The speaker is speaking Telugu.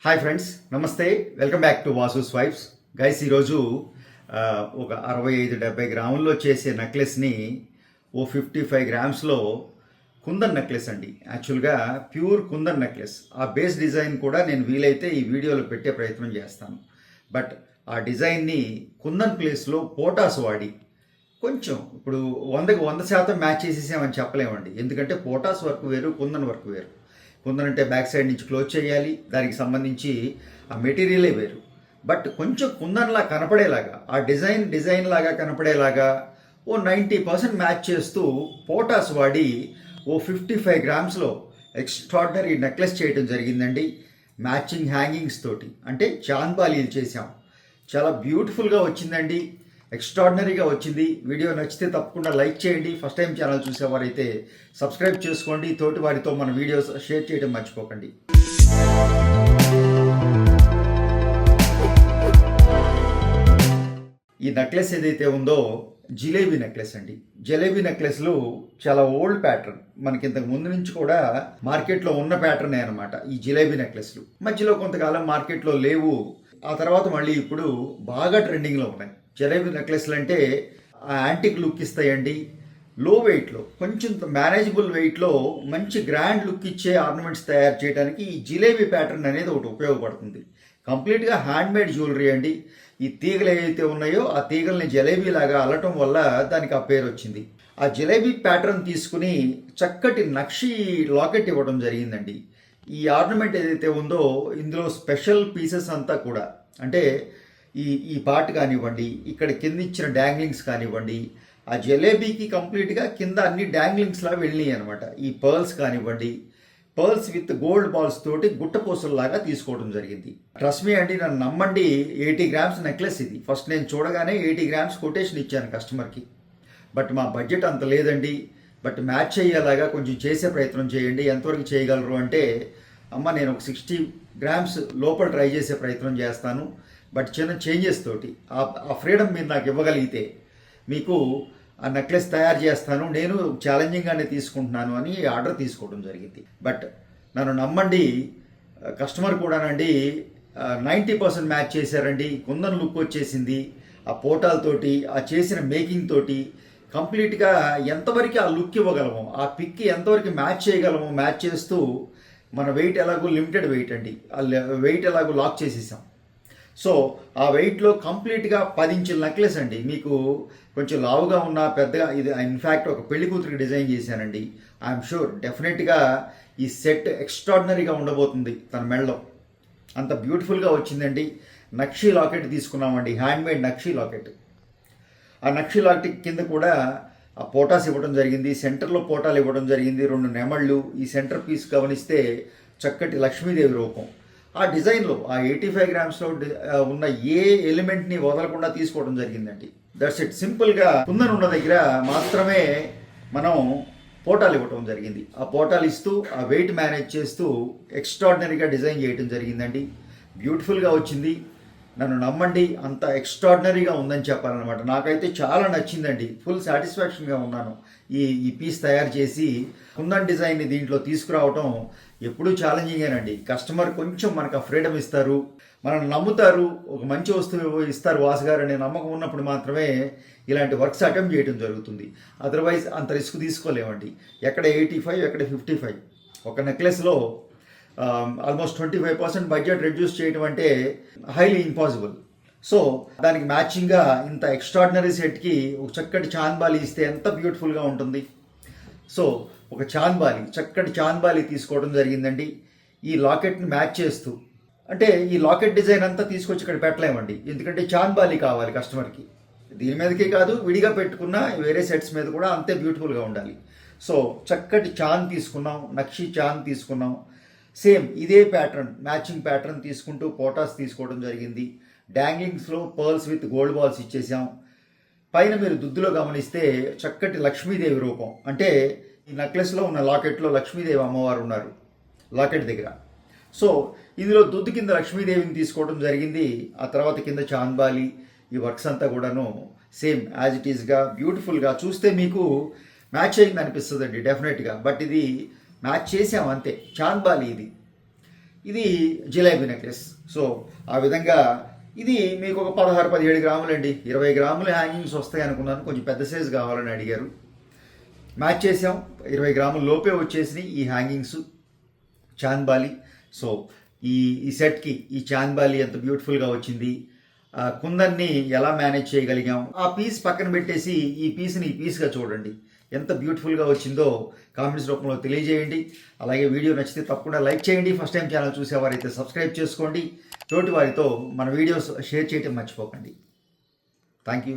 హాయ్ ఫ్రెండ్స్, నమస్తే. Welcome back to Vasu swipes. Guys, ఈరోజు ఒక 65-70 గ్రాముల్లో చేసే నెక్లెస్ని 55 గ్రామ్స్లో కుందన్ నెక్లెస్ అండి. యాక్చువల్గా ప్యూర్ కుందన్ నెక్లెస్. ఆ బేస్ డిజైన్ కూడా నేను వీలైతే ఈ వీడియోలో పెట్టే ప్రయత్నం చేస్తాను. బట్ ఆ డిజైన్ని కుందన్ ప్లేస్లో పోటాస్ వాడి కొంచెం ఇప్పుడు 100% మ్యాచ్ చేసేసామని చెప్పలేమండి. ఎందుకంటే పోటాస్ వర్క్ వేరు, కుందన్ వర్క్ వేరు. కుందన్ అంటే బ్యాక్ సైడ్ నుంచి క్లోజ్ చేయాలి, దానికి సంబంధించి ఆ మెటీరియలే వేరు. బట్ కొంచెం కుందన్లా కనపడేలాగా, ఆ డిజైన్ లాగా కనపడేలాగా 90% మ్యాచ్ చేస్తూ పోటాస్ వాడి 55 గ్రామ్స్లో ఎక్స్ట్రాడినరీ నెక్లెస్ చేయడం జరిగిందండి. మ్యాచింగ్ హ్యాంగింగ్స్ తోటి, అంటే చాంద్బాలీలు చేసాం. చాలా బ్యూటిఫుల్గా వచ్చిందండి, ఎక్స్ట్రాడినరీగా వచ్చింది. వీడియో నచ్చితే తప్పకుండా లైక్ చేయండి. ఫస్ట్ టైం ఛానల్ చూసేవారైతే సబ్స్క్రైబ్ చేసుకోండి. తోటి వారితో మన వీడియోస్ షేర్ చేయడం మర్చిపోకండి. ఈ నెక్లెస్ ఏదైతే ఉందో జిలేబీ నెక్లెస్ అండి. జిలేబీ నెక్లెస్లు చాలా ఓల్డ్ ప్యాటర్న్, మనకి ఇంతకు ముందు నుంచి కూడా మార్కెట్లో ఉన్న ప్యాటర్నే అనమాట ఈ జిలేబీ నెక్లెస్లు. మధ్యలో కొంతకాలం మార్కెట్లో లేవు, ఆ తర్వాత మళ్ళీ ఇప్పుడు బాగా ట్రెండింగ్లో ఉన్నాయి. జిలేబీ నెక్లెస్లు అంటే యాంటిక్ లుక్ ఇస్తాయండి. లో వెయిట్లో, కొంచెం మేనేజబుల్ వెయిట్లో మంచి గ్రాండ్ లుక్ ఇచ్చే ఆర్నమెంట్స్ తయారు చేయడానికి ఈ జిలేబీ ప్యాటర్న్ అనేది ఒకటి ఉపయోగపడుతుంది. కంప్లీట్గా హ్యాండ్మేడ్ జ్యువెలరీ అండి. ఈ తీగలు ఏవైతే ఉన్నాయో ఆ తీగల్ని జిలేబీ లాగా అల్లటం వల్ల దానికి ఆ పేరు వచ్చింది. ఆ జిలేబీ ప్యాటర్న్ తీసుకుని చక్కటి నక్షి లాకెట్ ఇవ్వడం జరిగిందండి. ఈ ఆర్నమెంట్ ఏదైతే ఉందో ఇందులో స్పెషల్ పీసెస్ అంతా కూడా, అంటే ఈ పార్ట్ కానివ్వండి, ఇక్కడ కింద ఇచ్చిన డాంగ్లింగ్స్ కానివ్వండి, ఆ జిలేబీకి కంప్లీట్గా కింద అన్ని డాంగ్లింగ్స్లా వెళ్ళినాయి అనమాట. ఈ పర్ల్స్ కానివ్వండి, పర్ల్స్ విత్ గోల్డ్ బాల్స్ తోటి గుట్టపూసల్లాగా తీసుకోవడం జరిగింది. ట్రస్ట్ మీ అండి, నన్ను నమ్మండి, 80 గ్రామ్స్ నెక్లెస్ ఇది. ఫస్ట్ నేను చూడగానే 80 గ్రామ్స్ కొటేషన్ ఇచ్చాను కస్టమర్కి. బట్ మా బడ్జెట్ అంత లేదండి, బట్ మ్యాచ్ అయ్యేలాగా కొంచెం చేసే ప్రయత్నం చేయండి. ఎంతవరకు చేయగలరు అంటే, అమ్మ నేను ఒక 60 గ్రామ్స్ లోపల ట్రై చేసే ప్రయత్నం చేస్తాను, బట్ చిన్న చేంజెస్ తోటి ఆ ఫ్రీడమ్ మీరు నాకు ఇవ్వగలిగితే మీకు ఆ నెక్లెస్ తయారు చేస్తాను, నేను ఛాలెంజింగ్గానే తీసుకుంటున్నాను అని ఆర్డర్ తీసుకోవడం జరిగింది. బట్ నన్ను నమ్మండి, కస్టమర్ కూడానండి 90% మ్యాచ్ చేశారండి. కుందన్ లుక్ వచ్చేసింది ఆ పోటాలతోటి, ఆ చేసిన మేకింగ్ తోటి. కంప్లీట్గా ఎంతవరకు ఆ లుక్ ఇవ్వగలము, ఆ పిక్ ఎంతవరకు మ్యాచ్ చేయగలము, మ్యాచ్ చేస్తూ మన వెయిట్ ఎలాగో లిమిటెడ్ వెయిట్ అండి, ఆ వెయిట్ ఎలాగో లాక్ చేసేసాం. సో ఆ వెయిట్లో కంప్లీట్గా 10 ఇంచుల నెక్లెస్ అండి. మీకు కొంచెం లావుగా ఉన్న పెద్దగా, ఇది ఇన్ఫ్యాక్ట్ ఒక పెళ్లి కూతురికి డిజైన్ చేశానండి. ఐఎమ్ షూర్ డెఫినెట్గా ఈ సెట్ ఎక్స్ట్రాడినరీగా ఉండబోతుంది తన మెడలో. అంత బ్యూటిఫుల్గా వచ్చిందండి. నక్షి లాకెట్ తీసుకున్నామండి, హ్యాండ్మేడ్ నక్షి లాకెట్. ఆ నక్షి లాకెట్ కింద కూడా ఆ పోటాస్ ఇవ్వడం జరిగింది, సెంటర్లో పోటాలు ఇవ్వడం జరిగింది, 2 నెమళ్ళు. ఈ సెంటర్ పీస్ గమనిస్తే చక్కటి లక్ష్మీదేవి రూపం. ఆ డిజైన్లో ఆ 85 గ్రామ్స్లో ఉన్న ఏ ఎలిమెంట్ని వదలకుండా తీసుకోవడం జరిగిందండి. That's it. సింపుల్గా కుందన్ ఉన్న దగ్గర మాత్రమే మనం పోటాలు ఇవ్వడం జరిగింది. ఆ పోటాలు ఇస్తూ ఆ వెయిట్ మేనేజ్ చేస్తూ ఎక్స్ట్రాడినరీగా డిజైన్ చేయడం జరిగిందండి. బ్యూటిఫుల్గా వచ్చింది. నన్ను నమ్మండి, అంత ఎక్స్ట్రాడినరీగా ఉందని చెప్పాలన్నమాట. నాకైతే చాలా నచ్చిందండి, ఫుల్ సాటిస్ఫాక్షన్గా ఉన్నాను. ఈ పీస్ తయారు చేసి కుందన్ డిజైన్ని దీంట్లో తీసుకురావటం ఎప్పుడూ ఛాలెంజింగేనండి. కస్టమర్ కొంచెం మనకు ఆ ఫ్రీడమ్ ఇస్తారు, మనం నమ్ముతారు, ఒక మంచి వస్తువు ఇస్తారు వాసు గారు అనే నమ్మకం ఉన్నప్పుడు మాత్రమే ఇలాంటి వర్క్స్ అటెంప్ట్ చేయడం జరుగుతుంది. అదర్వైజ్ అంత రిస్క్ తీసుకోలేమండి. ఎక్కడ 85, ఎక్కడ 55. ఒక నెక్లెస్లో ఆల్మోస్ట్ 25% బడ్జెట్ రెడ్యూస్ చేయడం అంటే హైలీ ఇంపాసిబుల్. సో దానికి మ్యాచింగ్గా ఇంత ఎక్స్ట్రాడినరీ సెట్కి ఒక చక్కటి చాంద్బాలి ఇస్తే ఎంత బ్యూటిఫుల్గా ఉంటుంది. సో ఒక చాంద్బాలి, చక్కటి చాంద్బాలి తీసుకోవడం జరిగిందండి. ఈ లాకెట్ని మ్యాచ్ చేస్తూ, అంటే ఈ లాకెట్ డిజైన్ అంతా తీసుకొచ్చి ఇక్కడ పెట్టలేమండి, ఎందుకంటే చాంద్బాలి కావాలి కస్టమర్కి. దీని మీదకే కాదు, విడిగా పెట్టుకున్న వేరే సెట్స్ మీద కూడా అంతే బ్యూటిఫుల్గా ఉండాలి. సో చక్కటి చాంద్ తీసుకున్నాం, నక్షి చాంద్ తీసుకున్నాం. సేమ్ ఇదే ప్యాటర్న్, మ్యాచింగ్ ప్యాటర్న్ తీసుకుంటూ పోటాస్ తీసుకోవడం జరిగింది. డాంగ్లింగ్స్లో పర్ల్స్ విత్ గోల్డ్ బాల్స్ ఇచ్చేసాం. పైన మీరు దుద్దులో గమనిస్తే చక్కటి లక్ష్మీదేవి రూపం, అంటే ఈ నెక్లెస్లో ఉన్న లాకెట్లో లక్ష్మీదేవి అమ్మవారు ఉన్నారు లాకెట్ దగ్గర. సో ఇందులో దుద్దు కింద లక్ష్మీదేవిని తీసుకోవడం జరిగింది. ఆ తర్వాత కింద చాంద్బాలి. ఈ వర్క్స్ అంతా కూడాను సేమ్ యాజ్ ఇట్ ఈస్గా బ్యూటిఫుల్గా, చూస్తే మీకు మ్యాచ్ అయింది అనిపిస్తుందండి డెఫినెట్గా. బట్ ఇది మ్యాచ్ చేసాం అంతే. చాంద్బాలి ఇది. ఇది జిలేబీ నెక్లెస్. సో ఆ విధంగా ఇది మీకు ఒక 16-17 గ్రాములు అండి. 20 గ్రాములు హ్యాంగింగ్స్ వస్తాయి అనుకున్నాను, కొంచెం పెద్ద సైజు కావాలని అడిగారు. మ్యాచ్ చేసాం, 20 గ్రాముల లోపే వచ్చేసినాయి ఈ హ్యాంగింగ్స్. చాంద్బాలి. సో ఈ ఈ సెట్కి ఈ చాంద్బాలి ఎంత బ్యూటిఫుల్గా వచ్చింది, కుందన్ని ఎలా మేనేజ్ చేయగలిగాం, ఆ పీస్ పక్కన పెట్టేసి ఈ పీస్ని ఈ పీస్గా చూడండి ఎంత బ్యూటిఫుల్గా వచ్చిందో కామెంట్స్ రూపంలో తెలియజేయండి. అలాగే వీడియో నచ్చితే తప్పకుండా లైక్ చేయండి. ఫస్ట్ టైం ఛానల్ చూసేవారైతే సబ్స్క్రైబ్ చేసుకోండి. తోటి వారితో మన వీడియోస్ షేర్ చేయటం మర్చిపోకండి. Thank you.